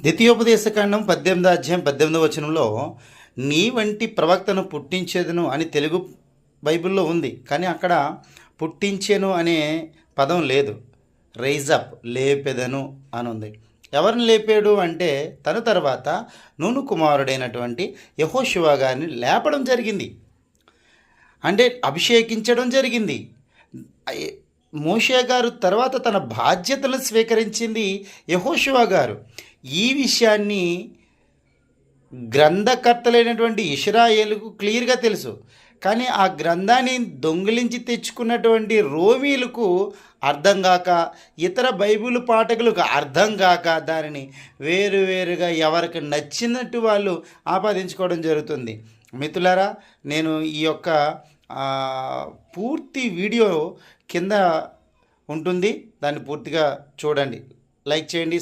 ద్వితీయోపదేశకాండం 18వ అధ్యాయం 18వ వచనంలో నీ వంటి ప్రవక్తను పుట్టించేదను అని తెలుగు బైబిల్లో ఉంది. కానీ అక్కడ పుట్టించెను అనే పదం లేదు. రైజప్ లేపెదను అని ఉంది. ఎవరిని లేపాడు అంటే తన తర్వాత నూను కుమారుడైనటువంటి యెహోషువ గారిని లేపడం జరిగింది. అంటే అభిషేకించడం జరిగింది. మోషే గారు తర్వాత తన బాధ్యతలను స్వీకరించింది యెహోషువ గారు. ఈ విషయాన్ని గ్రంథకర్తలైనటువంటి ఇశ్రాయేలుకు క్లియర్గా తెలుసు. కానీ ఆ గ్రంథాన్ని దొంగిలించి తెచ్చుకున్నటువంటి రోమీలకు అర్థం కాక, ఇతర బైబిల్ పాఠకులకు అర్థం కాక దానిని వేరువేరుగా ఎవరికి నచ్చినట్టు వాళ్ళు ఆపాదించుకోవడం జరుగుతుంది. మిత్రులారా, నేను ఈ యొక్క పూర్తి వీడియో కింద ఉంటుంది, దాన్ని పూర్తిగా చూడండి, లైక్ చేయండి,